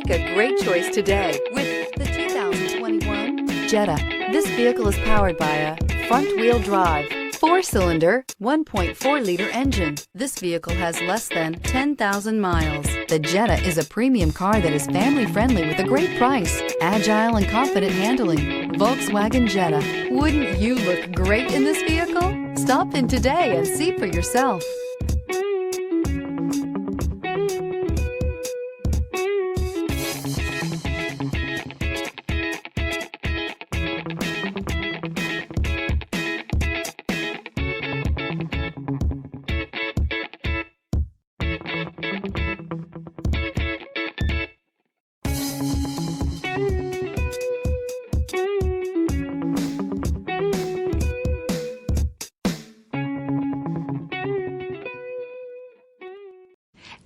Make a great choice today with the 2021 Jetta. This vehicle is powered by a front-wheel drive, 4-cylinder, 1.4-liter engine. This vehicle has less than 10,000 miles. The Jetta is a premium car that is family-friendly with a great price, agile and confident handling. Volkswagen Jetta. Wouldn't you look great in this vehicle? Stop in today and see for yourself.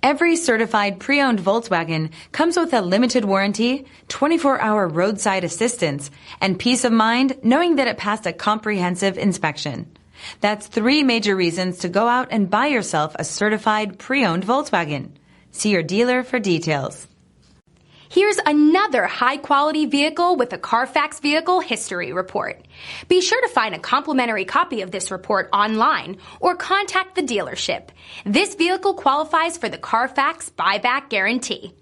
Every certified pre-owned Volkswagen comes with a limited warranty, 24-hour roadside assistance, and peace of mind knowing that it passed a comprehensive inspection. That's 3 major reasons to go out and buy yourself a certified pre-owned Volkswagen. See your dealer for details. Here's another high-quality vehicle with a Carfax Vehicle History Report. Be sure to find a complimentary copy of this report online or contact the dealership. This vehicle qualifies for the Carfax Buyback Guarantee.